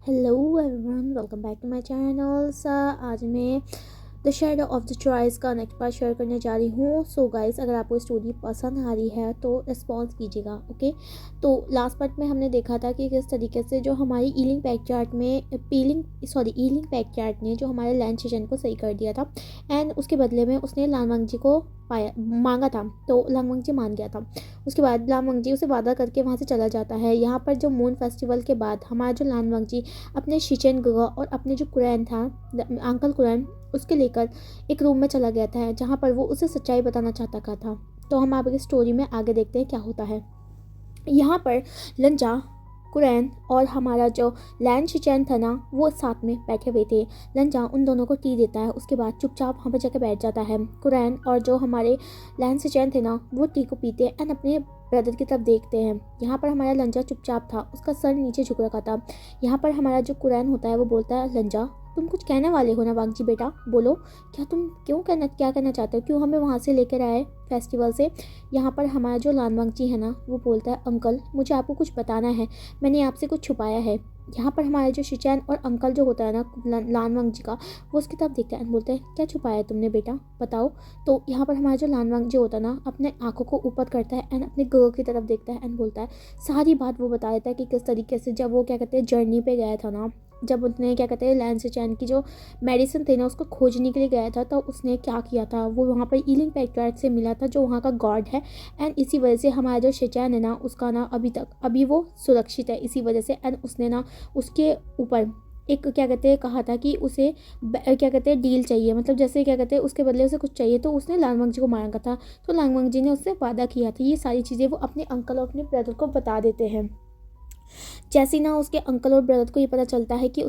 Hello everyone, welcome back to my channel. आज मैं the shadow of the choice का next part share करने जा रही हूँ। सो गाइस, अगर आपको स्टोरी पसंद आ रही है तो रिस्पॉन्स कीजिएगा। ओके, तो लास्ट पार्ट में हमने देखा था कि किस तरीके से जो हमारी ईलिंग पैक चार्ट में ईलिंग पैक चार्ट ने जो हमारे लैंड सेशन को सही कर दिया था, एंड उसके बदले में उसने लांगवांग जी को मांगा था, तो लांगवांग जी मान गया था। उसके बाद लांगवांग जी उसे वादा करके वहाँ से चला जाता है। यहाँ पर जो मून फेस्टिवल के बाद हमारा जो लांगवांग जी अपने शिचेन गगा और अपने जो कुरैन था, अंकल कुरैन, उसके लेकर एक रूम में चला गया था जहाँ पर वो उसे सच्चाई बताना चाहता था। तो हम आपकी स्टोरी में आगे देखते हैं क्या होता है। यहाँ पर लंजा, कुरैन और हमारा जो लैन शिचैन था ना, वो साथ में बैठे हुए थे। लंजा उन दोनों को टी देता है, उसके बाद चुपचाप वहाँ पर जाकर बैठ जाता है। कुरैन और जो हमारे लैन शिचैन थे ना, वो टी को पीते हैं एंड अपने ब्रदर की तरफ देखते हैं। यहाँ पर हमारा लंजा चुपचाप था, उसका सर नीचे झुक रखा था। यहाँ पर हमारा जो कुरैन होता है वो बोलता है, लंजा तुम कुछ कहने वाले हो ना वांगजी बेटा, बोलो क्या तुम क्या कहना चाहते हो, क्यों हमें वहाँ से लेकर आए फेस्टिवल से। यहाँ पर हमारा जो लानवांगजी है ना, वो बोलता है, अंकल मुझे आपको कुछ बताना है, मैंने आपसे कुछ छुपाया है। यहाँ पर हमारे जो शिचैन और अंकल जो होता है ना लानवांग जी का, वो उसकी तरफ देखता है एंड बोलता है, क्या छुपाया है तुमने बेटा, बताओ। तो यहाँ पर हमारा जो लानवांग जी होता है ना, अपने आंखों को ऊपर करता है एंड अपने गर्ल की तरफ देखता है एंड बोलता है, सारी बात वो बता देता है कि किस तरीके से जब वो क्या कहते हैं जर्नी पे गया था ना, जब उसने क्या कहते हैं लैन सिचैन की जो मेडिसिन थी ना उसको खोजने के लिए गया था, तो उसने क्या किया था, वो वहाँ पर ईलिंग पैक्ट्राइट से मिला था जो वहाँ का गॉड है। एंड इसी वजह से हमारा जो शिचैन है ना, उसका ना अभी वो सुरक्षित है इसी वजह से। एंड उसने ना उसके ऊपर एक क्या कहते हैं कहा था कि उसे क्या कहते हैं डील चाहिए, मतलब जैसे क्या कहते हैं उसके बदले उसे कुछ चाहिए, तो उसने लांगवांग जी को मांगा था। तो लांगवांग जी ने उससे वादा किया था। ये सारी चीज़ें वो अपने अंकल और अपने ब्रदर को बता देते हैं। जैसे ना उसके अंकल और ब्रदर को ये पता चलता है कि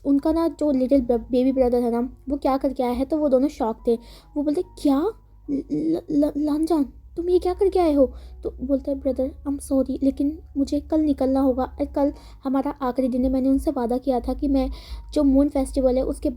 उनका ना जो लिटिल बेबी ब्रदर है ना, वो क्या करके आया है, तो वो दोनों शॉक थे। वो बोलते, क्या लांजान तुम ये क्या करके आए हो। तो बोलता है, ब्रदर आई एम सॉरी, लेकिन मुझे कल निकलना होगा और कल हमारा आखिरी दिन है। मैंने उनसे वादा किया था कि मैं जो मून फेस्टिवल है उसके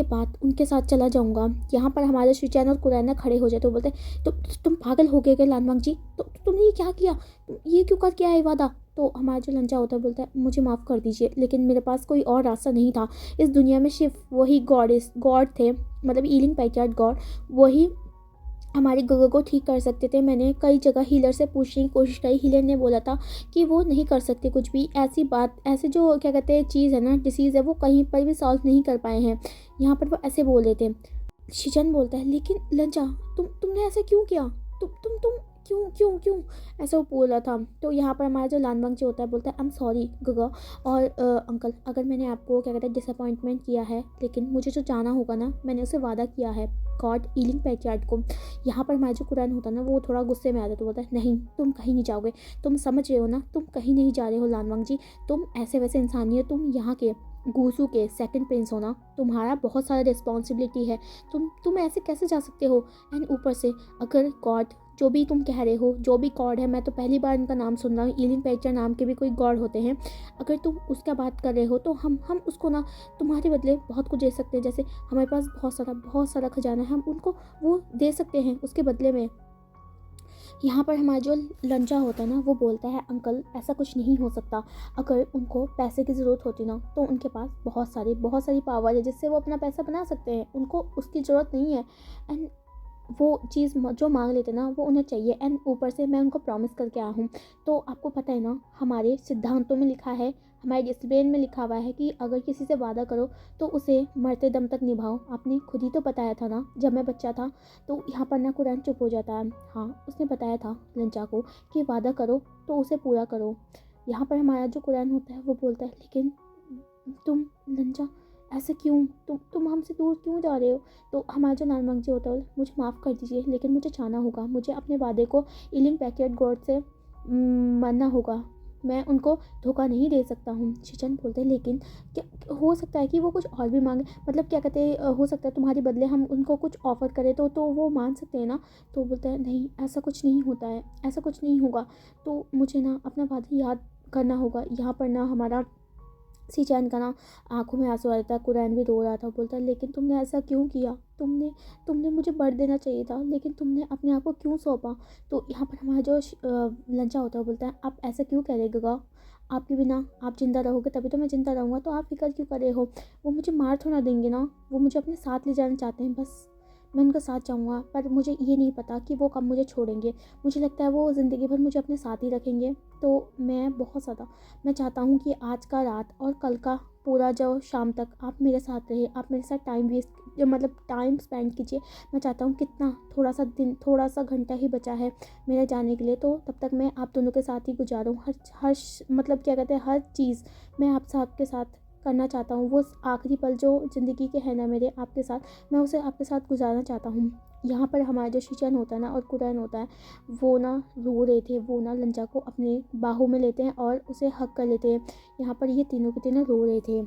बाद उनके साथ चला जाऊंगा। यहाँ पर हमारे श्रीचैन और कुरैना खड़े हो जाए तो बोलते हैं, तो तुम पागल हो गए क्या लानवांग जी, तो तुमने ये क्या किया, तुम ये क्यों करके आए वादा। तो हमारा जो लंचा होता है बोलता है, मुझे माफ़ कर दीजिए, लेकिन मेरे पास कोई और रास्ता नहीं था। इस दुनिया में सिर्फ वही गॉड थे, मतलब ईलिंग पैक्यार्ड गॉड, वही हमारी गगा को ठीक कर सकते थे। मैंने कई जगह हीलर से पूछने की कोशिश करी, हीलर ने बोला था कि वो नहीं कर सकते कुछ भी, ऐसे जो क्या कहते हैं चीज़ है ना, डिसीज़ है, वो कहीं पर भी सॉल्व नहीं कर पाए हैं। यहाँ पर वो ऐसे बोल रहे थे। शिजन बोलता है, लेकिन लंचा तुमने ऐसा क्यों किया, तुम क्यों क्यों क्यों ऐसा वो बोला था। तो यहाँ पर हमारा जो लानवांग जी होता है बोलता है, आई एम सॉरी गगा और अंकल, अगर मैंने आपको क्या कहते हैं डिसअपॉइंटमेंट किया है, लेकिन मुझे जो जाना होगा ना, मैंने उसे वादा किया है गॉड ईलिंग पैट्रियार्ड को। यहाँ पर हमारा जो कुरान होता है ना, वो थोड़ा गुस्से में आता है, तो बोलता है, नहीं तुम कहीं नहीं जाओगे, तुम समझ रहे हो ना, तुम कहीं नहीं जा रहे हो लानवांग जी, तुम ऐसे वैसे इंसान नहीं हो, तुम यहाँ के गूसू के सेकंड प्रिंस होना, तुम्हारा बहुत सारा रिस्पॉन्सिबिलिटी है, तुम ऐसे कैसे जा सकते हो। एंड ऊपर से अगर गॉड, जो भी तुम कह रहे हो, जो भी गॉड है, मैं तो पहली बार इनका नाम सुन रहा हूँ, ईलिंग पैक्चर नाम के भी कोई गॉड होते हैं, अगर तुम उसका बात कर रहे हो, तो हम उसको ना तुम्हारे बदले बहुत कुछ दे सकते हैं। जैसे हमारे पास बहुत सारा खजाना है, हम उनको वो दे सकते हैं उसके बदले में। यहाँ पर हमारा जो लंचा होता है ना, वो बोलता है, अंकल ऐसा कुछ नहीं हो सकता, अगर उनको पैसे की ज़रूरत होती ना, तो उनके पास बहुत सारी पावर है जिससे वो अपना पैसा बना सकते हैं, उनको उसकी ज़रूरत नहीं है। एंड वो चीज़ जो मांग लेते ना, वो उन्हें चाहिए। एंड ऊपर से मैं उनको प्रॉमिस करके आया हूँ। तो आपको पता है ना, हमारे सिद्धांतों में लिखा है, हमारे डिसिप्लिन में लिखा हुआ है कि अगर किसी से वादा करो तो उसे मरते दम तक निभाओ। आपने खुद ही तो बताया था ना जब मैं बच्चा था। तो यहाँ पर ना कुरान चुप हो जाता है। हाँ, उसने बताया था लंचा को कि वादा करो तो उसे पूरा करो। यहाँ पर हमारा जो कुरान होता है वो बोलता है, लेकिन तुम लंचा ऐसे क्यों, तुम हमसे दूर क्यों जा रहे हो। तो हमारा जो नानमंग जी होता है, मुझे माफ़ कर दीजिए, लेकिन मुझे जाना होगा, मुझे अपने वादे को ईलिंग पैकेट गॉड से मानना होगा, मैं उनको धोखा नहीं दे सकता हूँ। शिचन बोलते हैं, लेकिन क्या हो सकता है कि वो कुछ और भी मांगे, मतलब क्या कहते हैं हो सकता है तुम्हारे बदले हम उनको कुछ ऑफ़र करें तो वो मान सकते हैं ना। तो बोलता है, नहीं ऐसा कुछ नहीं होता है, ऐसा कुछ नहीं होगा, तो मुझे ना अपना वादा याद करना होगा। यहाँ पर ना हमारा सीचैन का ना आंखों में आंसू आ रहा था, कुरैन भी रो रहा था। बोलता है, लेकिन तुमने ऐसा क्यों किया, तुमने मुझे बढ़ देना चाहिए था, लेकिन तुमने अपने आप को क्यों सौंपा। तो यहाँ पर हमारा जो लंचा होता है बोलता है, आप ऐसा क्यों कह रहे गगा, आपके बिना आप ज़िंदा रहोगे तभी तो मैं ज़िंदा रहूँगा, तो आप फ़िक्र क्यों कर रहे हो? वो मुझे मार थोड़ा ना देंगे ना, वो मुझे अपने साथ ले जाना चाहते हैं बस। मैं उनका साथ जाऊँगा, पर मुझे ये नहीं पता कि वो कब मुझे छोड़ेंगे। मुझे लगता है वो ज़िंदगी भर मुझे अपने साथ ही रखेंगे। तो मैं बहुत ज़्यादा मैं चाहता हूँ कि आज का रात और कल का पूरा जो शाम तक आप मेरे साथ रहिए, आप मेरे साथ टाइम वेस्ट मतलब टाइम स्पेंड कीजिए। मैं चाहता हूँ कितना थोड़ा-सा दिन, थोड़ा-सा घंटा ही बचा है मेरे जाने के लिए, तो तब तक मैं आप दोनों के साथ ही गुज़ारूँ। हर हर श मतलब क्या कहते हैं, हर चीज़ मैं आप सबके साथ करना चाहता हूँ। वो आखिरी पल जो ज़िंदगी के हैं ना मेरे आपके साथ, मैं उसे आपके साथ गुज़ारना चाहता हूँ। यहाँ पर हमारा जो शिशन होता है ना और कुरैन होता है, वो ना रो रहे थे, वो ना लंजा को अपने बाहों में लेते हैं और उसे हग कर लेते हैं। यहाँ पर ये तीनों के तीनों रो रहे थे।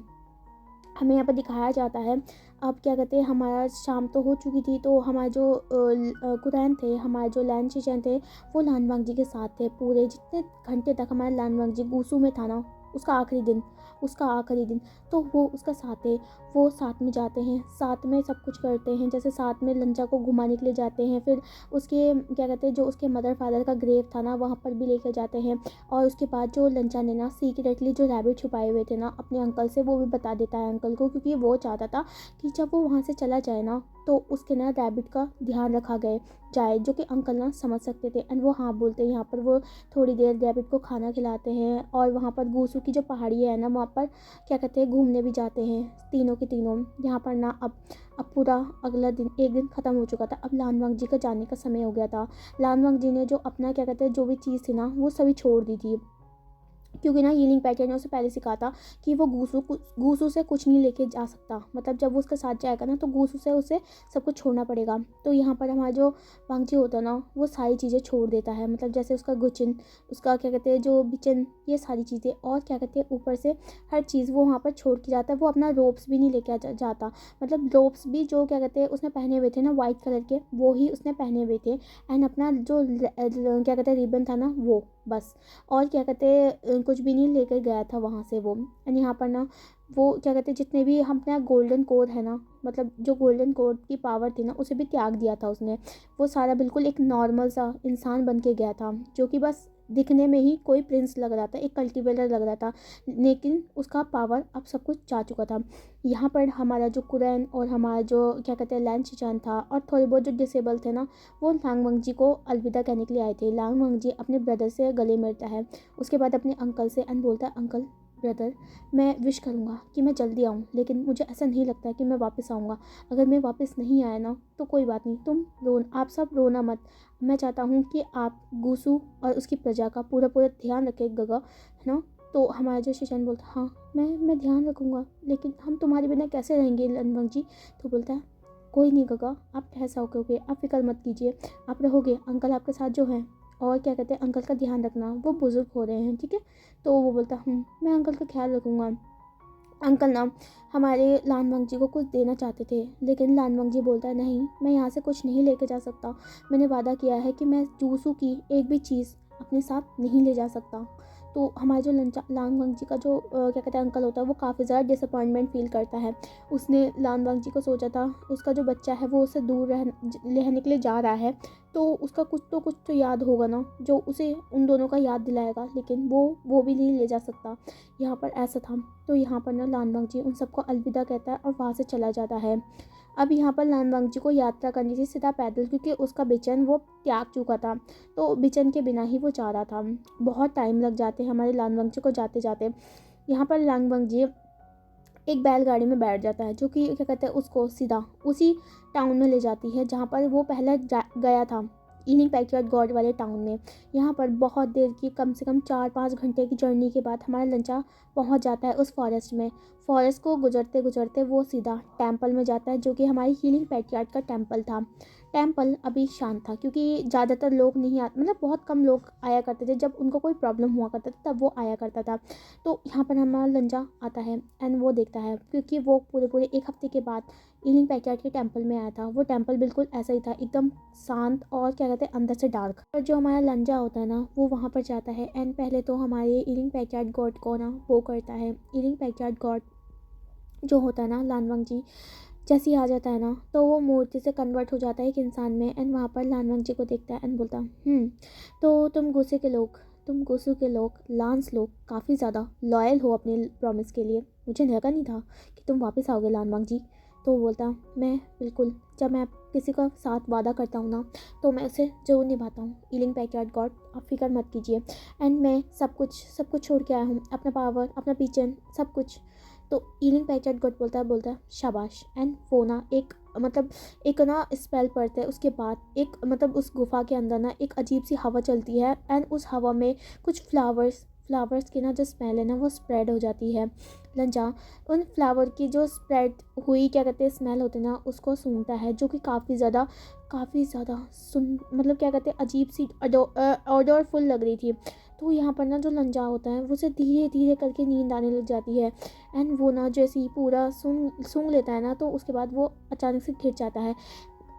हमें यहाँ पर दिखाया जाता है। अब क्या कहते हैं, हमारा शाम तो हो चुकी थी, तो हमारे जो कुरैन थे, हमारे जो लैन शिशन थे, वो लानवांग जी के साथ थे। पूरे जितने घंटे तक हमारा लानवांग जी गूसू में था ना, उसका आखिरी दिन, तो वो उसका साथ है। वो साथ में जाते हैं, साथ में सब कुछ करते हैं, जैसे साथ में लंजा को घुमाने के लिए जाते हैं। फिर उसके क्या कहते हैं, जो उसके मदर फादर का ग्रेव था ना, वहाँ पर भी लेकर जाते हैं। और उसके बाद जो लंचा ने ना सीक्रेटली जो रैबिट छुपाए हुए थे ना अपने अंकल से, वो भी बता देता है अंकल को, क्योंकि वो चाहता था कि जब वो वहाँ से चला जाए ना, तो उसके ना रैबिट का ध्यान रखा जाए, जो कि अंकल ना समझ सकते थे। एंड वो हाँ बोलते हैं। यहाँ पर वो थोड़ी देर रैबिट को खाना खिलाते हैं और वहाँ पर गूसू की जो पहाड़ी है ना, वहाँ पर क्या कहते हैं, घूमने भी जाते हैं तीनों के तीनों। यहाँ पर ना अब पूरा अगला दिन, एक दिन ख़त्म हो चुका था। अब लानवांग जी का जाने का समय हो गया था। लानवांग जी ने जो अपना क्या कहते हैं, जो भी चीज़ थी ना, वो सभी छोड़ दी थी, क्योंकि ना हीलिंग पैकेट ने उसे पहले सिखा था कि वो गूसू से कुछ नहीं लेके जा सकता। मतलब जब वो उसके साथ जाएगा ना, तो गूसू से उसे सब कुछ छोड़ना पड़ेगा। तो यहाँ पर हमारा जो वांगजी होता है ना, वो सारी चीज़ें छोड़ देता है। मतलब जैसे उसका गुचिन, उसका क्या कहते हैं जो बिचन, ये सारी चीज़ें, और क्या कहते हैं ऊपर से हर चीज़ वो वहाँ पर छोड़ के जाता है। वो अपना रोब्स भी नहीं लेके जाता। मतलब रोब्स भी जो क्या कहते हैं उसने पहने हुए थे ना, वाइट कलर के, वो ही उसने पहने हुए थे। एंड अपना जो क्या कहते हैं रिबन था ना, वो बस। और क्या कहते हैं कुछ भी नहीं लेकर गया था वहाँ से वो। एंड यहाँ पर ना वो क्या कहते हैं, जितने भी हम अपना गोल्डन कोर है ना, मतलब जो गोल्डन कोर की पावर थी ना, उसे भी त्याग दिया था उसने। वो सारा बिल्कुल एक नॉर्मल सा इंसान बन के गया था, जो कि बस दिखने में ही कोई प्रिंस लग रहा था, एक कल्टीवेटर लग रहा था, लेकिन उसका पावर अब सब कुछ जा चुका था। यहाँ पर हमारा जो कुरैन और हमारा जो क्या कहते हैं लैन शिचान था, और थोड़े बहुत जो डिसेबल थे ना, वो लांगवंग जी को अलविदा कहने के लिए आए थे। लांगवंग जी अपने ब्रदर से गले मिलता है, उसके बाद अपने अंकल से, एंड बोलता है, अंकल ब्रदर, मैं विश करूँगा कि मैं जल्दी आऊँ, लेकिन मुझे ऐसा नहीं लगता है कि मैं वापस आऊँगा। अगर मैं वापस नहीं आया ना, तो कोई बात नहीं, आप सब रोना मत। मैं चाहता हूँ कि आप गूसू और उसकी प्रजा का पूरा पूरा ध्यान रखें गगा, है ना। तो हमारा जो शिशन बोलता, हाँ मैं ध्यान रखूँगा, लेकिन हम तुम्हारे बिना कैसे रहेंगे लनवंग जी। तो बोलता है, कोई नहीं गगा, आप ऐसा होगे, आप फिक्र मत कीजिए, आप रहोगे, अंकल आपके साथ जो हैं। और क्या कहते हैं, अंकल का ध्यान रखना, वो बुज़ुर्ग हो रहे हैं, ठीक है। तो वो बोलता, मैं अंकल का ख्याल रखूँगा। अंकल ना हमारे लानवंग जी को कुछ देना चाहते थे, लेकिन लानवंग जी बोलता है, नहीं, मैं यहाँ से कुछ नहीं लेके जा सकता। मैंने वादा किया है कि मैं जूसू की एक भी चीज़ अपने साथ नहीं ले जा सकता। तो हमारे जो लानवंग जी का जो क्या कहते हैं अंकल होता है, वो काफ़ी ज़्यादा डिसअपॉइंटमेंट फील करता है। उसने लानवंग जी को सोचा था, उसका जो बच्चा है वो उससे दूर रहने के लिए जा रहा है, तो उसका कुछ तो याद होगा ना, जो उसे उन दोनों का याद दिलाएगा, लेकिन वो भी नहीं ले जा सकता। यहाँ पर ऐसा था। तो यहाँ पर ना लानवंग जी उन सबको अलविदा कहता है और वहाँ से चला जाता है। अब यहाँ पर लानवंग जी को यात्रा करनी थी सीधा पैदल, क्योंकि उसका बिचन वो त्याग चुका था, तो बिचन के बिना ही वो जा रहा था। बहुत टाइम लग जाते हैं हमारे लानवंग जी को जाते जाते। यहाँ पर लानवंग जी एक बैलगाड़ी में बैठ जाता है, जो कि क्या कहते हैं उसको सीधा उसी टाउन में ले जाती है जहाँ पर वो पहले गया था, ईलिंग पैक्चुअट गॉड वाले टाउन में। यहाँ पर बहुत देर की, कम से कम 4-5 घंटे की जर्नी के बाद हमारा लंचा पहुँच जाता है उस फॉरेस्ट में। फॉरेस्ट को गुजरते गुजरते वो सीधा टेम्पल में जाता है, जो कि हमारी हीलिंग पैक्चुअट का टेम्पल था। टेम्पल अभी शांत था, क्योंकि ज़्यादातर लोग नहीं आते, मतलब बहुत कम लोग आया करते थे। जब उनको कोई प्रॉब्लम हुआ करता था तब वो आया करता था। तो यहाँ पर हमारा लंजा आता है एंड वो देखता है, क्योंकि वो पूरे पूरे 1 हफ्ते के बाद ईलिंग पैक्चुअट के टेम्पल में आया था। वो टेम्पल बिल्कुल ऐसा ही था, एकदम शांत और क्या कहते हैं अंदर से डार्क। पर जो हमारा लंजा होता है ना, वो वहाँ पर जाता है एंड पहले तो हमारे ईलिंग पैक्चुअट गॉड को ना वो करता है। ईलिंग पैक्चुअट गॉड जो होता है ना, लानवंग जी जैसे ही आ जाता है ना, तो वो मूर्ति से कन्वर्ट हो जाता है एक इंसान में। एंड वहाँ पर लानवंग जी को देखता है एंड बोलता, तो तुम गुस्से के लोग, तुम गोसु के लोग, लांस लोग काफ़ी ज़्यादा लॉयल हो अपने प्रॉमिस के लिए। मुझे लगा नहीं था कि तुम वापस आओगे लान वांग जी। तो वो बोलता, मैं बिल्कुल, जब मैं किसी का साथ वादा करता हूँ ना तो मैं उसे ज़रूर निभाता हूँ। ईलिंग पैक्यार्ड गॉड, आप फिक्र मत कीजिए। एंड मैं सब कुछ छोड़ के आया हूँ, अपना पावर, अपना पीचन, सब कुछ। तो ईलिंग पैक्यार्ड गॉड बोलता है शाबाश। एंड वो ना एक ना स्पेल पड़ता है, उसके बाद एक उस गुफा के अंदर ना एक अजीब सी हवा चलती है। एंड उस हवा में कुछ फ्लावर्स की ना जो स्मेल है ना वो स्प्रेड हो जाती है। लंजा उन फ्लावर की जो स्प्रेड हुई स्मेल होती है ना उसको सूंघता है, जो कि काफ़ी ज़्यादा अजीब सी ऑडरफुल लग रही थी। तो यहाँ पर ना जो लंजा होता है वो उसे धीरे धीरे करके नींद आने लग जाती है। एंड वो ना जैसे ही पूरा सूंघ लेता है ना तो उसके बाद वो अचानक से गिर जाता है।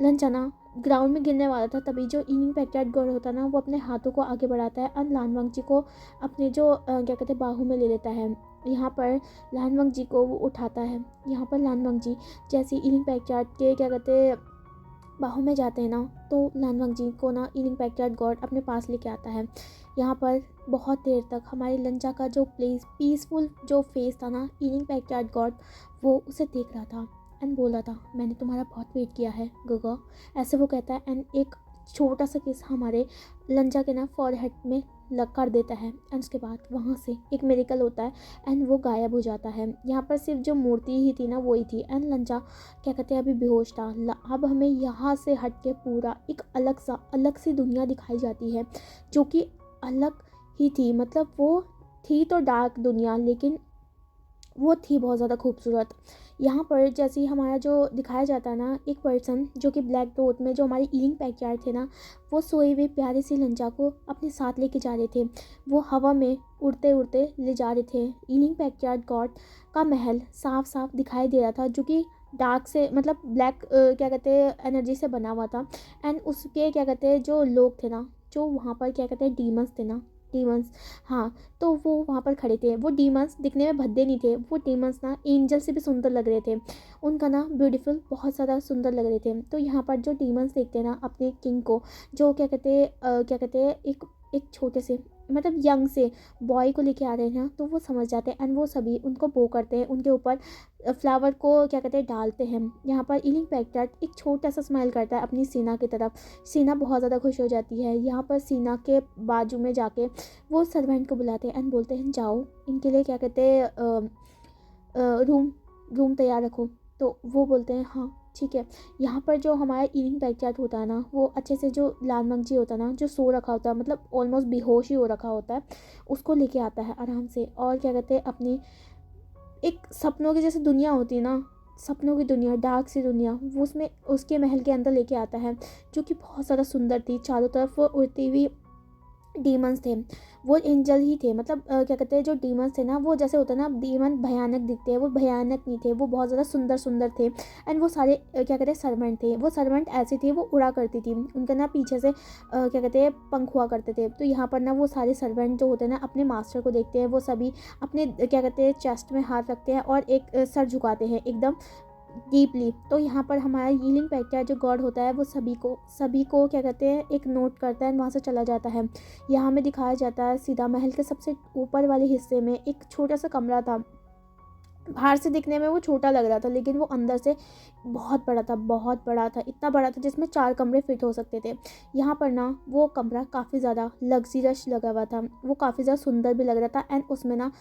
लंचा ना ग्राउंड में गिरने वाला था, तभी जो ईलिंग पैक्यार्ड गॉड होता है ना वो अपने हाथों को आगे बढ़ाता है और लानवांग जी को अपने जो बाहू में ले लेता है। यहाँ पर लानवांग जी को वो उठाता है। यहाँ पर लानवांग जी जैसे ईलिंग पैक्यार्ड के बाहू में जाते हैं ना तो लानवांग जी को ना ईलिंग पैक्यार्ड गॉड अपने पास लेके आता है। यहाँ पर बहुत देर तक हमारे लंचा का जो पीसफुल जो फेस था ना, ईलिंग पैक्यार्ड गॉड वो उसे देख रहा था एंड बोला था, मैंने तुम्हारा बहुत वेट किया है गगा, ऐसे वो कहता है। एंड एक छोटा सा किस हमारे लंचा के ना फॉरहेड में लग कर देता है। एंड उसके बाद वहाँ से एक मेरिकल होता है एंड वो गायब हो जाता है। यहाँ पर सिर्फ जो मूर्ति ही थी ना वही थी। एंड लंचा अभी बेहोश था। अब हमें यहाँ से हट के पूरा एक अलग सी दुनिया दिखाई जाती है, जो कि अलग ही थी। वो थी तो डार्क दुनिया, लेकिन वो थी बहुत ज़्यादा खूबसूरत। यहाँ पर जैसे ही हमारा जो दिखाया जाता है ना, एक पर्सन जो कि ब्लैक डॉट में जो हमारे ईलिंग पैक्यार्ड थे ना, वो सोए हुए प्यारे से लंचा को अपने साथ लेके जा रहे थे। वो हवा में उड़ते उड़ते ले जा रहे थे। ईलिंग पैक्यार्ड गॉड का महल साफ साफ दिखाई दे रहा था, जो कि डार्क से ब्लैक एनर्जी से बना हुआ था। एंड उसके जो लोग थे ना, जो वहाँ पर डीमंस थे ना, डीमंस, हाँ, तो वो वहाँ पर खड़े थे। वो डीमंस दिखने में भद्दे नहीं थे, वो डीमंस ना एंजल से भी सुंदर लग रहे थे। उनका ना ब्यूटीफुल बहुत ज़्यादा सुंदर लग रहे थे। तो यहाँ पर जो डीमंस देखते हैं ना अपने किंग को, जो एक छोटे से यंग से बॉय को लेके आ रहे हैं ना, तो वो समझ जाते हैं एंड वो सभी उनको बो करते हैं, उनके ऊपर फ्लावर को डालते हैं। यहाँ पर ईलिंग पैक्यार्ड एक छोटा सा स्माइल करता है अपनी सीना की तरफ। सीना बहुत ज़्यादा खुश हो जाती है। यहाँ पर सीना के बाजू में जाके वो सर्वेंट को बुलाते हैं एंड बोलते हैं, जाओ इनके लिए रूम तैयार रखो। तो वो बोलते हैं हाँ ठीक है। यहाँ पर जो हमारा ईलिंग पैक्यार्ड होता है ना, वो अच्छे से जो लानवांग जी होता है ना, जो सो रखा होता है, ऑलमोस्ट बेहोश ही हो रखा होता है, उसको लेके आता है आराम से। और अपनी एक सपनों की जैसे दुनिया होती है ना, सपनों की दुनिया, डार्क सी दुनिया, वो उसमें उसके महल के अंदर लेके आता है, जो कि बहुत ज़्यादा सुंदर थी। चारों तरफ वो उड़ती हुई डीमंस थे, वो एंजल ही थे। जो डीमंस थे ना, वो जैसे होता है ना डीमन भयानक दिखते हैं, वो भयानक नहीं थे, वो बहुत ज़्यादा सुंदर थे। एंड वो सारे सर्वेंट थे। वो सर्वेंट ऐसी थी, वो उड़ा करती थी, उनके ना पीछे से पंख हुआ करते थे। तो यहाँ पर ना वो सारे सर्वेंट जो होते हैं ना अपने मास्टर को देखते हैं, वो सभी अपने चेस्ट में हाथ रखते हैं और एक सर झुकाते हैं एकदम डीपली। तो यहाँ पर हमारा ईलिंग पैक्यार्ड जो गॉड होता है वो सभी को एक नोट करता है, वहाँ से चला जाता है। यहाँ में दिखाया जाता है सीधा महल के सबसे ऊपर वाले हिस्से में एक छोटा सा कमरा था। बाहर से दिखने में वो छोटा लग रहा था, लेकिन वो अंदर से बहुत बड़ा था, इतना बड़ा था जिसमें 4 कमरे फिट हो सकते थे। यहाँ पर ना वो कमरा काफ़ी ज़्यादा लग्जरियस लगा हुआ था, वो काफ़ी ज़्यादा सुंदर भी लग रहा था। एंड उसमें ना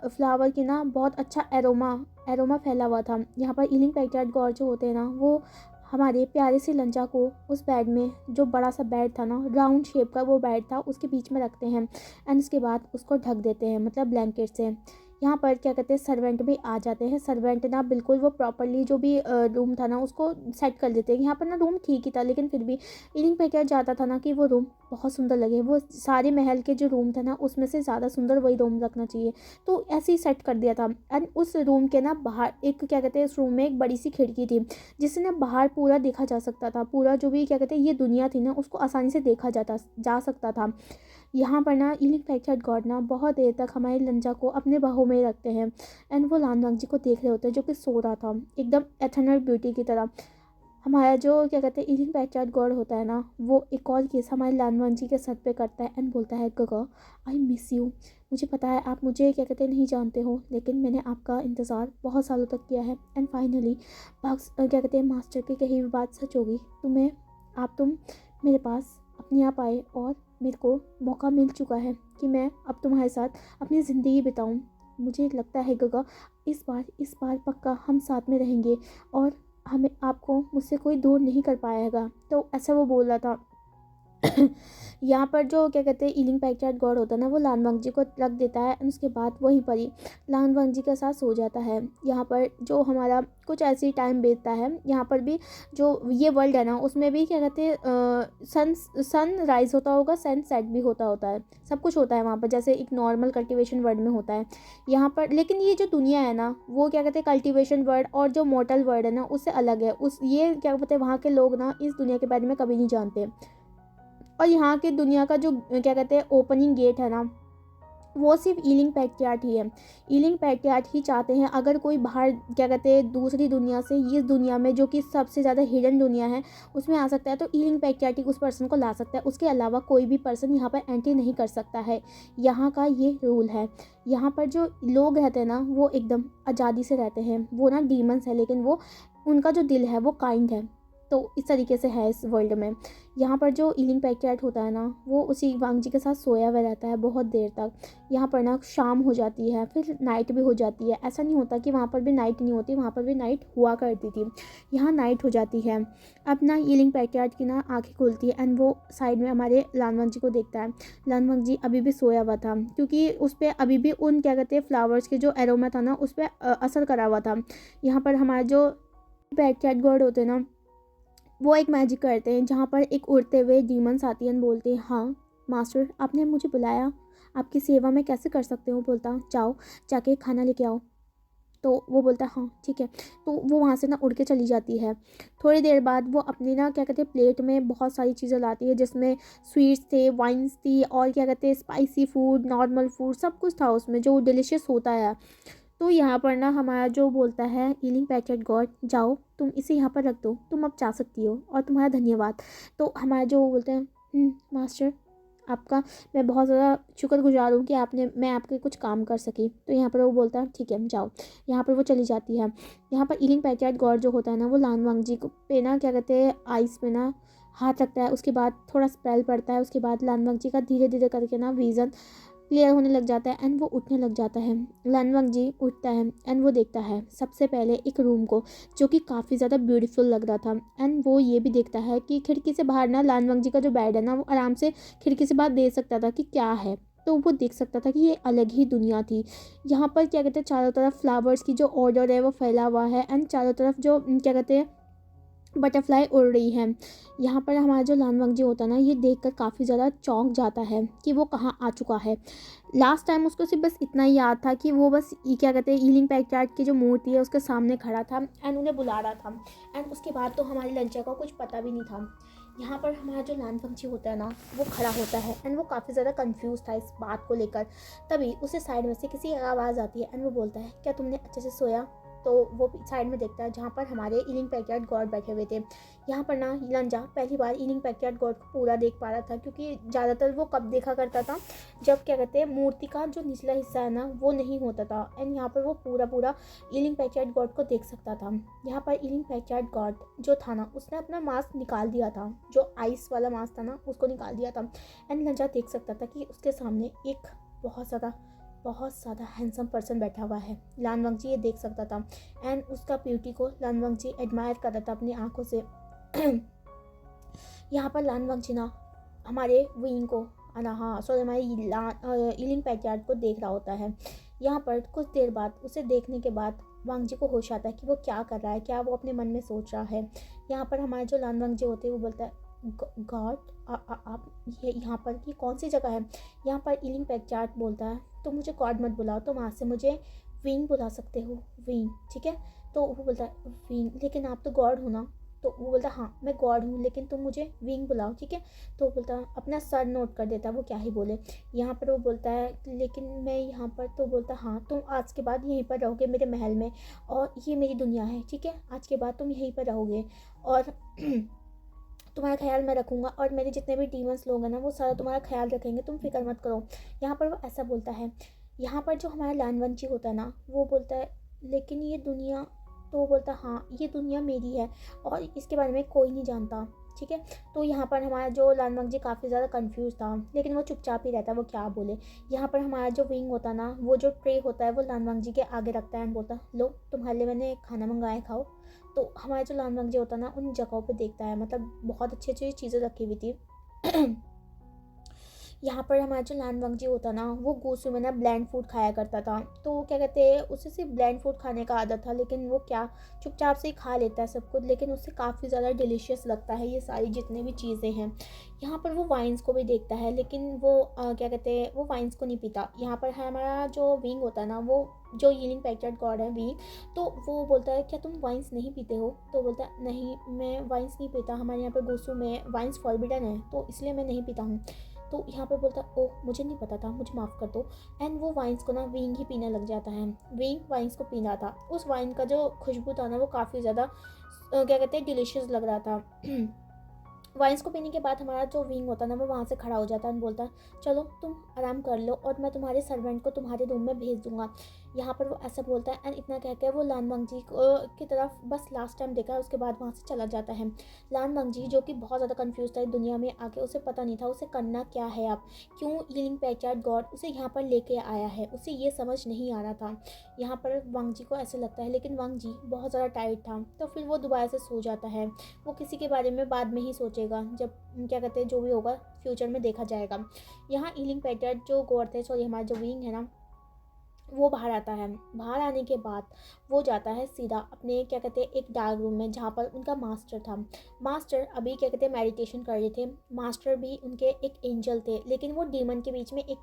फ्लावर की ना बहुत अच्छा एरोमा फैला हुआ था। यहाँ पर ईलिंग पैक्यार्ड गॉड जो होते हैं ना, वो हमारे प्यारे से लंचा को उस बेड में, जो बड़ा सा बेड था ना, राउंड शेप का वो बेड था, उसके बीच में रखते हैं एंड उसके बाद उसको ढक देते हैं, ब्लैंकेट से। यहाँ पर सर्वेंट भी आ जाते हैं। सर्वेंट ना बिल्कुल वो प्रॉपरली जो भी रूम था ना उसको सेट कर देते हैं। यहाँ पर ना रूम ठीक ही था, लेकिन फिर भी ईलिंग पैक्यार्ड जाता था ना कि वो रूम बहुत सुंदर लगे, वो सारे महल के जो रूम था ना उसमें से ज़्यादा सुंदर वही रूम रखना चाहिए, तो ऐसे ही सेट कर दिया था। एंड उस रूम के ना बाहर एक उस रूम में एक बड़ी सी खिड़की थी, जिससे ना बाहर पूरा देखा जा सकता था, पूरा जो भी ये दुनिया थी ना उसको आसानी से देखा जा सकता था। यहाँ पर ना ईलिंग पैक्यार्ड गॉड ना बहुत देर तक हमारे लंचा को अपने बाहों में रखते हैं एंड वो लानवांग जी को देख रहे होते हैं, जो कि सो रहा था एकदम एथर्नल ब्यूटी की तरह। हमारा जो क्या कहते हैं ईलिंग पैट्रियार्क गॉड होता है ना, वो एक और केस हमारे लानवांग जी के सर पे करता है एंड बोलता है गगा आई मिस यू। मुझे पता है आप मुझे क्या कहते हैं नहीं जानते हो, लेकिन मैंने आपका इंतज़ार बहुत सालों तक किया है एंड फाइनली क्या कहते हैं मास्टर की कही हुई बात सच होगी। तुम मेरे पास अपने आप आए और मेरे को मौका मिल चुका है कि मैं अब तुम्हारे साथ अपनी ज़िंदगी बिताऊं। मुझे लगता है गगा इस बार पक्का हम साथ में रहेंगे और हमें आपको मुझसे कोई दूर नहीं कर पाएगा। तो ऐसा वो बोल रहा था। यहाँ पर जो क्या कहते हैं ईलिंग पैक्टियार्क गॉड होता है ना, वो लानवांग जी को रख देता है एंड उसके बाद वहीं पर ही लानवांग जी के साथ सो जाता है। यहाँ पर जो हमारा कुछ ऐसी टाइम बीतता है, यहाँ पर भी जो ये वर्ल्ड है ना उसमें भी क्या कहते हैं सन राइज होता होगा, सन सेट भी होता है, सब कुछ होता है वहाँ पर जैसे एक नॉर्मल कल्टिवेशन वर्ल्ड में होता है यहाँ पर। लेकिन ये जो दुनिया है ना वो क्या कहते हैं कल्टिवेशन वर्ल्ड और जो मॉर्टल वर्ल्ड है ना उससे अलग है। ये क्या कहते हैं वहाँ के लोग ना इस दुनिया के बारे में कभी नहीं जानते। और यहाँ की दुनिया का जो क्या कहते हैं ओपनिंग गेट है ना वो सिर्फ ईलिंग पैक्टियार्क ही है। ईलिंग पैक्टियार्क ही चाहते हैं अगर कोई बाहर क्या कहते हैं दूसरी दुनिया से इस दुनिया में जो कि सबसे ज़्यादा हिडन दुनिया है उसमें आ सकता है तो ईलिंग पैक्टियार्क ही उस पर्सन को ला सकता है। उसके अलावा कोई भी पर्सन यहाँ पर एंट्री नहीं कर सकता है। यहाँ का ये रूल है। यहाँ पर जो लोग रहते हैं ना वो एकदम आज़ादी से रहते हैं। वो ना डीमंस है लेकिन वो उनका जो दिल है वो काइंड है। तो इस तरीके से है इस वर्ल्ड में। यहाँ पर जो ईलिंग पैक्टियार्क होता है ना वो उसी वांग जी के साथ सोया हुआ रहता है बहुत देर तक। यहाँ पर ना शाम हो जाती है फिर नाइट भी हो जाती है। ऐसा नहीं होता कि वहाँ पर भी नाइट नहीं होती, वहाँ पर भी नाइट हुआ करती थी। यहाँ नाइट हो जाती है। अब ना ईलिंग पैक्टियार्क की ना आँखें खुलती है एंड वो साइड में हमारे लानवांग जी को देखता है। लानवांग जी अभी भी सोया हुआ था क्योंकि उस पर अभी भी उन क्या कहते हैं फ्लावर्स के जो एरोमा था ना उस पर असर करा हुआ था। यहाँ पर हमारे जो पैक्टियार्क गॉड होते हैं ना वो एक मैजिक करते हैं जहाँ पर एक उड़ते हुए डीमंस आती हैं बोलते हैं हाँ मास्टर आपने मुझे बुलाया, आपकी सेवा मैं कैसे कर सकते हो। बोलता जाओ जाके खाना लेके आओ। तो वो बोलता है हाँ ठीक है। तो वो वहाँ से ना उड़ के चली जाती है। थोड़ी देर बाद वो अपनी ना क्या कहते हैं प्लेट में बहुत सारी चीज़ें लाती है जिसमें स्वीट्स थे, वाइन्स थी और क्या कहते हैं स्पाइसी फूड, नॉर्मल फूड, सब कुछ था उसमें जो डिलीशियस होता है। तो यहाँ पर ना हमारा जो बोलता है ईलिंग पैक्टियार्क गॉड जाओ तुम इसे यहाँ पर रख दो, तुम अब जा सकती हो और तुम्हारा धन्यवाद। तो हमारा जो बोलते हैं मास्टर आपका मैं बहुत ज़्यादा शुक्रगुजार हूँ कि मैं आपके कुछ काम कर सकी। तो यहाँ पर वो बोलता है ठीक है जाओ। यहाँ पर वो चली जाती है। यहाँ पर ईलिंग पैक्टियार्क गॉड जो होता है ना वो लानवांग जी को पे ना क्या कहते हैं आइस पे ना हाथ रखता है। उसके बाद थोड़ा स्पेल पड़ता है। उसके बाद लानवांग जी का धीरे धीरे करके ना विज़न क्लियर होने लग जाता है एंड वो उठने लग जाता है। लानवांग जी उठता है एंड वो देखता है सबसे पहले एक रूम को जो कि काफ़ी ज़्यादा ब्यूटीफुल लग रहा था एंड वो ये भी देखता है कि खिड़की से बाहर ना लानवांग जी का जो बेड है ना वो आराम से खिड़की से बाहर देख सकता था कि क्या है। तो वो देख सकता था कि ये अलग ही दुनिया थी। यहाँ पर क्या कहते हैं चारों तरफ फ्लावर्स की जो ऑर्डर है वो फैला हुआ है एंड चारों तरफ जो क्या कहते हैं बटरफ्लाई उड़ रही है। यहाँ पर हमारा जो लानवांग जी होता है ना ये देखकर काफ़ी ज़्यादा चौंक जाता है कि वो कहाँ आ चुका है। लास्ट टाइम उसको सिर्फ बस इतना ही याद था कि वो बस ये क्या कहते हैं ईलिंग पैक्टियार्क की जो मूर्ति है उसके सामने खड़ा था एंड उन्हें बुला रहा था एंड उसके बाद तो हमारी लंचा का कुछ पता भी नहीं था। यहाँ पर हमारा जो लानवांग जी होता है ना वो खड़ा होता है एंड वो काफ़ी ज़्यादा कंफ्यूज था इस बात को लेकर। तभी उसे साइड में से किसी की आवाज़ आती है एंड वो बोलता है क्या तुमने अच्छे से सोया। तो वो साइड में देखता है जहाँ पर हमारे ईलिंग पैक्टियार्क गॉड बैठे हुए थे। यहाँ पर ना लंजा पहली बार ईलिंग पैक्टियार्क गॉड को पूरा देख पा रहा था क्योंकि ज़्यादातर वो कब देखा करता था जब क्या कहते हैं मूर्ति का जो निचला हिस्सा है ना वो नहीं होता था एंड यहाँ पर वो पूरा ईलिंग पैक्टियार्क गॉड को देख सकता था। यहाँ पर ईलिंग पैक्टियार्क गॉड जो था ना उसने अपना मास्क निकाल दिया था, जो आइस वाला मास्क था ना उसको निकाल दिया था एंड लंजा देख सकता था कि उसके सामने एक बहुत ज़्यादा हैंडसम पर्सन बैठा हुआ है। लानवांग जी ये देख सकता था एंड उसका ब्यूटी को लानवांग जी एडमायर कर रहा था अपनी आंखों से। यहाँ पर लानवांग जी ना हमारे विंग को हमारी ईलिंग पैक्टियार्क को देख रहा होता है। यहाँ पर कुछ देर बाद उसे देखने के बाद वांग जी को होश आता है कि वो क्या कर रहा है, क्या वो अपने मन में सोच रहा है। यहाँ पर हमारे जो लानवांग जी होते हैं वो बोलता है गॉड आप ये यहाँ पर ये कौन सी जगह है। यहाँ पर ईलिंग पैक्टियार्क बोलता है तो मुझे गॉड मत बुलाओ, तो वहाँ से मुझे विंग बुला सकते हो, विंग ठीक है। तो वो बोलता है विंग लेकिन आप तो गॉड हो ना। तो वो बोलता हाँ मैं गॉड हूँ, लेकिन तुम मुझे विंग बुलाओ, ठीक है। तो वो बोलता अपना सर नोट कर देता, वो क्या ही बोले। यहाँ पर वो बोलता है लेकिन मैं यहाँ पर, तो बोलता हाँ तुम आज के बाद यहीं पर रहोगे मेरे महल में, और ये मेरी दुनिया है, ठीक है। आज के बाद तुम यहीं पर रहोगे, और तुम्हारा ख्याल मैं रखूँगा, और मेरे जितने भी डीमंस लोग हैं ना वो सारा तुम्हारा ख्याल रखेंगे, तुम फिक्र मत करो। यहाँ पर वो ऐसा बोलता है। यहाँ पर जो हमारा लानवंची होता है ना, वो बोलता है लेकिन ये दुनिया, तो वो बोलता हाँ ये दुनिया मेरी है और इसके बारे में कोई नहीं जानता, ठीक है। तो यहाँ पर हमारा जो लानवंग जी काफ़ी ज़्यादा कंफ्यूज था, लेकिन वो चुपचाप ही रहता है, वो क्या बोले। यहाँ पर हमारा जो विंग होता ना, वो जो ट्रे होता है वो लानवंग जी के आगे रखता है एंड बोलता लो तुम्हारे लिए मैंने खाना मंगाया, खाओ। तो हमारा जो लानवंग जी होता ना उन जगहों पे देखता है, मतलब बहुत अच्छी अच्छी चीज़ें रखी हुई थी। यहाँ पर हमारा जो लानवंग जी होता ना, वो गोसु में ना ब्लैंड फूड खाया करता था। तो क्या कहते हैं, उसे सिर्फ ब्लैंड फूड खाने का आदत था, लेकिन वो क्या चुपचाप से ही खा लेता है सब कुछ, लेकिन उससे काफ़ी ज़्यादा डिलीशियस लगता है ये सारी जितनी भी चीज़ें हैं। यहाँ पर वो वाइन्स को भी देखता है, लेकिन वो क्या कहते हैं, वो वाइन्स को नहीं पीता। यहाँ पर है हमारा जो विंग होता है ना, वो जो हीलिंग पैक्चर्ड गॉड है विंग, तो वो बोलता है क्या तुम वाइन्स नहीं पीते हो। तो बोलता है नहीं मैं वाइन्स नहीं पीता, हमारे यहाँ पर गोसु में वाइन्स फॉरबिडन है, तो इसलिए मैं नहीं पीता हूँ। तो यहाँ पर बोलता है ओह मुझे नहीं पता था, मुझे माफ़ कर दो। एंड वो वाइन्स को ना विंग ही पीने लग जाता है। विंग वाइन्स को पीना था, उस वाइन का जो खुशबू था ना वो काफ़ी ज़्यादा क्या कहते हैं डिलीशियस लग रहा था। वाइन्स को पीने के बाद हमारा जो विंग होता है ना वो वहाँ से खड़ा हो जाता है और बोलता है चलो तुम आराम कर लो और मैं तुम्हारे सर्वेंट को तुम्हारे रूम में भेज दूंगा। यहाँ पर वो ऐसा बोलता है एंड इतना कहकर वो लानवंग जी की तरफ बस लास्ट टाइम देखा है, उसके बाद वहाँ से चला जाता है। लानवंग जी जो कि बहुत ज़्यादा कंफ्यूज था इस दुनिया में आके, उसे पता नहीं था उसे करना क्या है, अब क्यों हीलिंग पैक्चर्ड गॉड उसे यहाँ पर लेके आया है, उसे ये समझ नहीं आ रहा था। यहाँ पर वांग जी को ऐसे लगता है, लेकिन वांग जी बहुत ज़्यादा टायर्ड था, तो फिर वो दोबारा से सो जाता है। वो किसी के बारे में बाद में ही सोचेगा, जब क्या कहते हैं जो भी होगा फ्यूचर में देखा जाएगा। यहाँ हीलिंग पैक्चर्ड जो गॉड थे, सॉरी हमारा जो विंग है ना, वो बाहर आता है। बाहर आने के बाद वो जाता है सीधा अपने क्या कहते हैं एक डार्क रूम में, जहाँ पर उनका मास्टर था। मास्टर अभी क्या कहते हैं मेडिटेशन कर रहे थे। मास्टर भी उनके एक एंजल थे, लेकिन वो डीमन के बीच में एक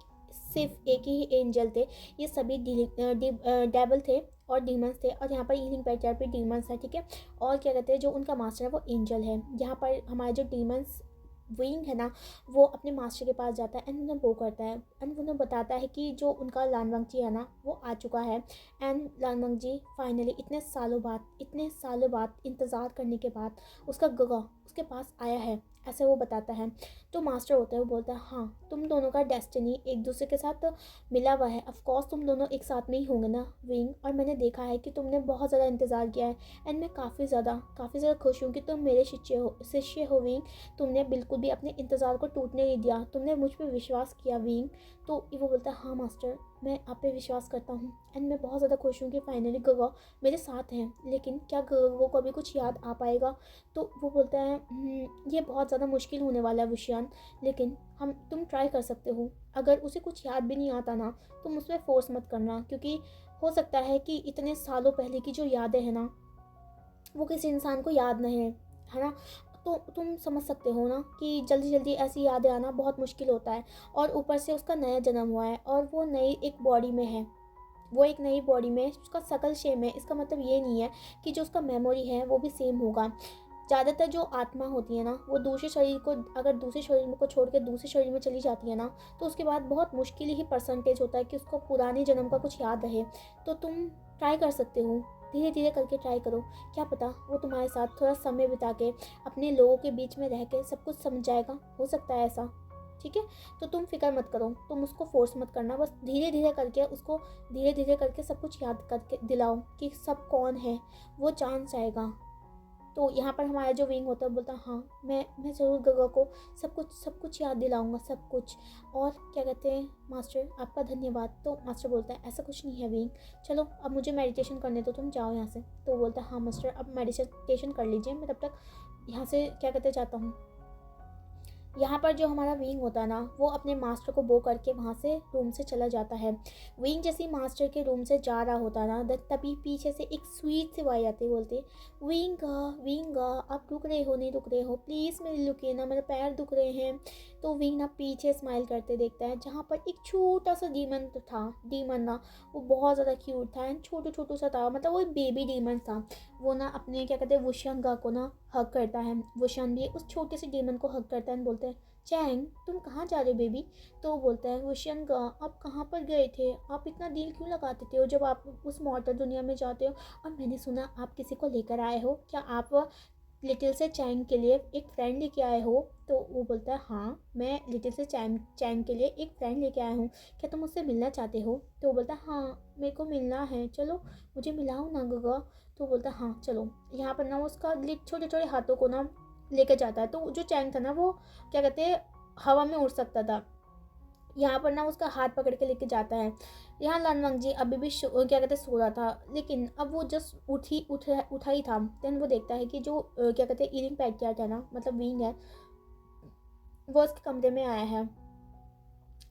सिर्फ एक ही एंजल थे, ये सभी डेवल थे और डीमंस थे। और यहाँ पर हीलिंग पैक्चर्ड पे डीमंस है, ठीक है। और क्या कहते हैं जो उनका मास्टर है वो एंजल है। यहाँ पर हमारे जो डीमंस विंग है ना, वो अपने मास्टर के पास जाता है एंड उन्हें वो करता है एंड उन्हें बताता है कि जो उनका लानवंग जी है ना वो आ चुका है। एंड लानवंग जी फाइनली इतने सालों बाद इंतज़ार करने के बाद उसका गगा उसके पास आया है, ऐसे वो बताता है। जो मास्टर होता है वो बोलता है हाँ तुम दोनों का डेस्टिनी एक दूसरे के साथ मिला हुआ है, ऑफ कोर्स तुम दोनों एक साथ में ही होंगे ना विंग, और मैंने देखा है कि तुमने बहुत ज़्यादा इंतज़ार किया है एंड मैं काफ़ी ज़्यादा खुश हूँ कि तुम मेरे शिष्य हो विंग। तुमने बिल्कुल भी अपने इंतज़ार को टूटने नहीं दिया, तुमने मुझ पर विश्वास किया विंग। तो वो बोलता है हाँ मास्टर मैं आप पे विश्वास करता हूँ एंड मैं बहुत ज़्यादा खुश हूँ कि फाइनली गगा मेरे साथ हैं, लेकिन क्या गगा को अभी कुछ याद आ पाएगा। तो वो बोलता है ये बहुत ज़्यादा मुश्किल होने वाला है विषयान, लेकिन तुम ट्राई कर सकते हो। अगर उसे कुछ याद भी नहीं आता ना, तुम उस पर फोर्स मत करना, क्योंकि हो सकता है कि इतने सालों पहले की जो यादें हैं ना वो किसी इंसान को याद नहीं है ना। तो तुम समझ सकते हो ना कि जल्दी जल्दी ऐसी यादें आना बहुत मुश्किल होता है, और ऊपर से उसका नया जन्म हुआ है और वो नई एक बॉडी में है, वो एक नई बॉडी में उसका शकल सेम है। इसका मतलब ये नहीं है कि जो उसका मेमोरी है वो भी सेम होगा। ज़्यादातर जो आत्मा होती है ना वो दूसरे शरीर को अगर दूसरे शरीर को छोड़ के दूसरे शरीर में चली जाती है ना, तो उसके बाद बहुत मुश्किल ही परसेंटेज होता है कि उसको पुराने जन्म का कुछ याद रहे। तो तुम ट्राई कर सकते हो, धीरे धीरे करके ट्राई करो, क्या पता वो तुम्हारे साथ थोड़ा समय बिता के अपने लोगों के बीच में रह के सब कुछ समझ जाएगा, हो सकता है ऐसा, ठीक है। तो तुम फिक्र मत करो, तुम उसको फोर्स मत करना, बस धीरे धीरे करके उसको धीरे धीरे करके सब कुछ याद करके दिलाओ कि सब कौन है, वो जान जाएगा। तो यहाँ पर हमारा जो विंग होता है बोलता है हाँ मैं ज़रूर गगा को सब कुछ याद दिलाऊंगा, सब कुछ। और क्या कहते हैं मास्टर आपका धन्यवाद। तो मास्टर बोलता है ऐसा कुछ नहीं है विंग, चलो अब मुझे मेडिटेशन करने दो, तुम जाओ यहाँ से। तो बोलता है हाँ मास्टर अब मेडिटेशन कर लीजिए, मैं तब तक यहाँ से क्या कहते जाता हूँ। यहाँ पर जो हमारा विंग होता है ना वो अपने मास्टर को बो करके वहाँ से रूम से चला जाता है। विंग जैसे ही मास्टर के रूम से जा रहा होता है ना, तभी पीछे से एक स्वीट सी आवाज़ आती है, बोलते विंगा विंगा आप रुक रहे हो नहीं रुक रहे हो, प्लीज़ मेरे रुकिए ना, मेरे पैर दुख रहे हैं। तो विंग ना पीछे स्माइल करते देखता है जहाँ पर एक छोटा सा डीमन था। डीमन ना वो बहुत ज़्यादा क्यूट था एंड छोटू छोटू सा था, मतलब वो बेबी डीमन था। वो ना अपने क्या कहते हैं वुशंगा को ना हक करता है। वुशन भी उस छोटे से डीमन को हक करता है, बोलते हैं चैंग तुम कहाँ जा रहे हो बेबी। तो वो बोलता है वुशंगा आप कहाँ पर गए थे, आप इतना दिल क्यों लगाते थे जब आप उस मॉर्टल दुनिया में जाते हो, और मैंने सुना आप किसी को लेकर आए हो, क्या आप लिटिल से चैंग के लिए एक फ्रेंड लेके आए हो। तो वो बोलता है हाँ मैं लिटिल से चैंग चैंग के लिए एक फ्रेंड लेके आया हूँ, क्या तुम उससे मिलना चाहते हो। तो वो बोलता है हाँ मेरे को मिलना है, चलो मुझे मिलाओ ना गगा। तो वो बोलता है हाँ चलो। यहाँ पर ना वो उसका छोटे छोटे हाथों को ना लेकर जाता है। तो जो चैंग था ना वो क्या कहते हैं हवा में उड़ सकता था। यहाँ पर ना उसका हाथ पकड़ के लेके जाता है। यहाँ लानवांग जी अभी भी क्या कहते हैं सो रहा था, लेकिन अब वो जस्ट उठा ही था। देन वो देखता है कि जो क्या कहते हैं ईलिंग पैटर्न है ना, मतलब विंग है, वो उसके कमरे में आया है।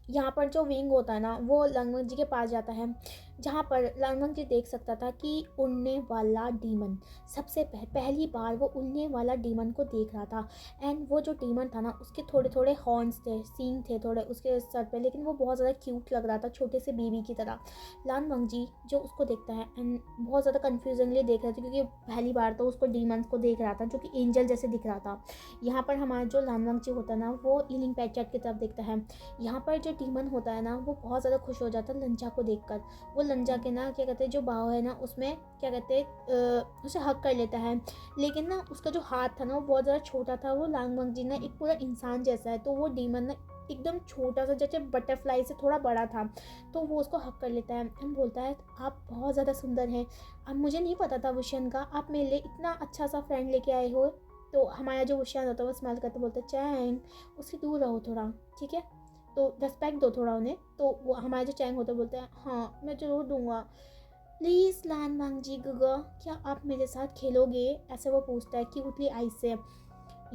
यहाँ पर जो विंग होता है ना वो लांगमंग जी के पास जाता है, जहाँ पर लांगमंग जी देख सकता था कि उड़ने वाला डीमन सबसे पहली बार वो उड़ने वाला डीमन को देख रहा था। एंड वो जो डीमन था ना उसके थोड़े थोड़े हॉर्न्स थे, सींग थे थोड़े उसके सर पे, लेकिन वो बहुत ज़्यादा क्यूट लग रहा था, छोटे से बेबी की तरह। लांगमंग जी जो उसको देखता है एंड बहुत ज़्यादा कन्फ्यूजनली देख रहा था, क्योंकि पहली बार तो उसको डीमन को देख रहा था जो कि एंजल जैसे दिख रहा था। यहाँ पर हमारा जो लांगमंग जी होता है ना वो ईलिंग पैचेट की तरफ देखता है। यहाँ पर जो डीमन होता है ना वो बहुत ज़्यादा खुश हो जाता है लंजा को देखकर। वो लंजा के ना क्या कहते हैं जो बाव है ना उसमें क्या कहते हैं उसे हक कर लेता है। लेकिन ना उसका जो हाथ था ना वो बहुत ज़्यादा छोटा था। वो लांगमंग जी ना एक पूरा इंसान जैसा है, तो वो डीमन ना एकदम छोटा सा जैसे बटरफ्लाई से थोड़ा बड़ा था। तो वो उसको हक कर लेता है। हम बोलता है आप बहुत ज़्यादा सुंदर हैं, अब मुझे नहीं पता था वुशन का आप मेरे लिए इतना अच्छा सा फ्रेंड लेके आए हो। तो हमारा जो वुशन होता है वो स्माइल करते बोलता है चैंग उससे दूर रहो थोड़ा, ठीक है, तो रेस्पेक्ट दो थोड़ा उन्हें। तो वो हमारे जो चैंग होता है बोलते हैं हाँ मैं ज़रूर दूंगा, प्लीज़ लानवांग जी गगा क्या आप मेरे साथ खेलोगे, ऐसे वो पूछता है क्यूटली आई से।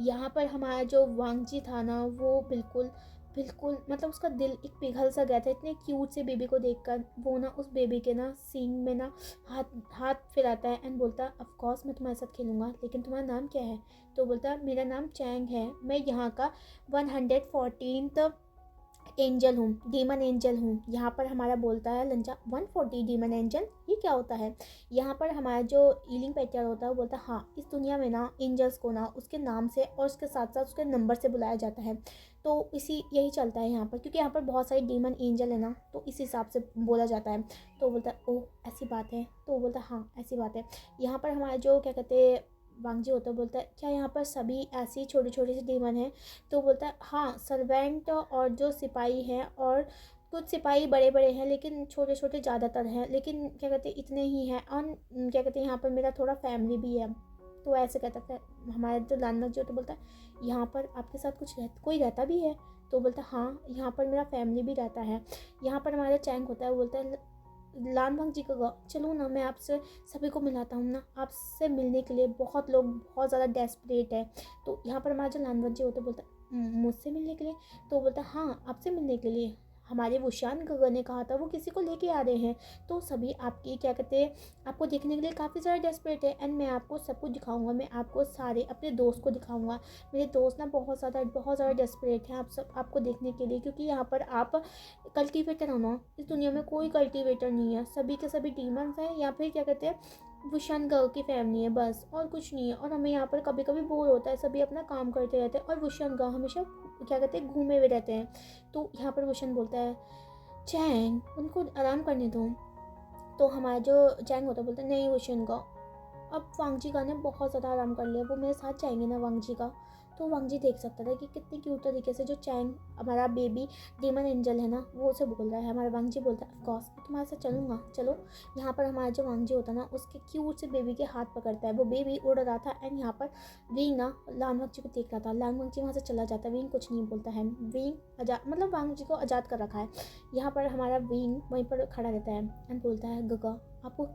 यहाँ पर हमारा जो वांग जी था ना वो बिल्कुल बिल्कुल मतलब उसका दिल एक पिघल सा गया था इतने क्यूट से बेबी को देखकर। वो ना उस बेबी के ना सींग में ना हाथ हाथ फिराता है एंड बोलता है ऑफ कोर्स मैं तुम्हारे साथ खेलूंगा, लेकिन तुम्हारा नाम क्या है। तो बोलता है मेरा नाम चैंग है, मैं यहाँ का 114th एंजल हूँ, डीमन एंजल हूँ। यहाँ पर हमारा बोलता है लंचा 140 डीमन एंजल ये क्या होता है। यहाँ पर हमारा जो ईलिंग पैटर होता है वो बोलता है हाँ इस दुनिया में ना एंजल्स को ना उसके नाम से और उसके साथ साथ उसके नंबर से बुलाया जाता है। तो इसी यही चलता है यहाँ पर, क्योंकि यहाँ पर बहुत सारे डीमन एंजल है ना तो इस हिसाब से बोला जाता है। तो बोलता है ओह ऐसी बात है। तो बोलता है हाँ ऐसी बात है। यहाँ पर हमारा जो क्या कहते हैं वांगजी होता है बोलता है क्या यहाँ पर सभी ऐसी छोटे छोटे से डीमन हैं। तो बोलता है हाँ सर्वेंट और जो सिपाही हैं, और कुछ सिपाही बड़े बड़े हैं लेकिन छोटे छोटे ज़्यादातर हैं, लेकिन क्या कहते हैं इतने ही हैं। और क्या कहते हैं यहाँ पर मेरा थोड़ा फैमिली भी है। तो ऐसे कहता है हमारा जो लानमक जो तो बोलता है यहाँ पर आपके साथ कोई रहता भी है। तो बोलता है हाँ यहाँ पर मेरा फैमिली भी रहता है। यहाँ पर हमारा चैंग होता है वो बोलता है लानभंग जी का चलो ना मैं आपसे सभी को मिलाता हूँ ना, आपसे मिलने के लिए बहुत लोग बहुत ज़्यादा डेस्परेट है। तो यहाँ पर हमारा जो लानभंग जी होता है बोलता है मुझसे मिलने के लिए। तो बोलता है हाँ आपसे मिलने के लिए, हमारे वुशान गगन ने कहा था वो किसी को लेके आ रहे हैं। तो सभी आपकी क्या कहते हैं आपको देखने के लिए काफ़ी ज़्यादा डेस्परेट है एंड मैं आपको सब कुछ दिखाऊंगा, मैं आपको सारे अपने दोस्त को दिखाऊंगा। मेरे दोस्त ना बहुत ज़्यादा डेस्परेट हैं आप सब आपको देखने के लिए, क्योंकि यहाँ पर आप कल्टिवेटर हो ना, इस दुनिया में कोई कल्टिवेटर नहीं है, सभी के सभी डीमंस हैं या फिर क्या कहते हैं वुशन गर्ल की फैमिली है बस, और कुछ नहीं है। और हमें यहाँ पर कभी कभी बोर होता है, सभी अपना काम करते रहते हैं और वुशन गर्ल हमेशा क्या कहते हैं घूमे हुए रहते हैं। तो यहाँ पर वुशन बोलता है चैंग उनको आराम करने दो। तो हमारा जो चैंग होता है बोलता है नहीं वुशन गर्ल अब वांगजी का ने बहुत ज़्यादा आराम कर लिया, वो मेरे साथ जाएंगे ना वांगजी का। तो वांगजी देख सकता था कि कितनी क्यूट तरीके से जो चैंग हमारा बेबी डीमन एंजल है ना वो उसे बोल रहा है। हमारा वांगजी बोलता है ऑफकोर्स मैं तुम्हारे साथ चलूँगा चलो। यहाँ पर हमारा जो वांगजी होता है ना उसके क्यूट से बेबी के हाथ पकड़ता है, वो बेबी उड़ रहा था एंड यहाँ पर विंग ना लानवांगजी को देख रहा था। लानवांगजी वहाँ से चला जाता है, विंग कुछ नहीं बोलता है, विंग आजाद मतलब वांगजी को आज़ाद कर रखा है। यहाँ पर हमारा विंग वहीं पर खड़ा रहता है एंड बोलता है गगा आपको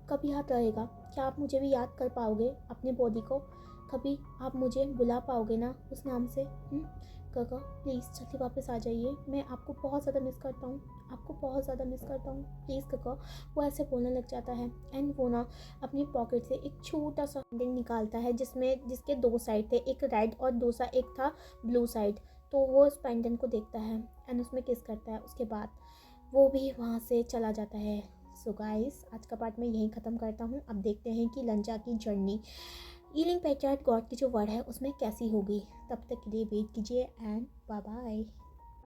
कब याद रहेगा, क्या आप मुझे भी याद कर पाओगे अपने बॉडी को, कभी आप मुझे बुला पाओगे ना उस नाम से। काका प्लीज़ जल्दी वापस आ जाइए, मैं आपको बहुत ज़्यादा मिस करता हूँ, आपको बहुत ज़्यादा मिस करता हूँ प्लीज़ काका। वो ऐसे बोलने लग जाता है एंड वो ना अपनी पॉकेट से एक छोटा सा रिंग निकालता है जिसके 2 साइड थे, एक रेड और दूसरा एक था ब्लू साइड। तो वो उस पेंडेंट को देखता है एंड उसमें किस करता है। उसके बाद वो भी वहाँ से चला जाता है। सो गाइस, आज का पार्ट मैं यहीं ख़त्म करता हूँ। अब देखते हैं कि लंचा की जर्नी ईलिंग पैट्रियार्च गॉड की जो वर्ड है उसमें कैसी होगी। तब तक के लिए वेट कीजिए एंड बाय बाय।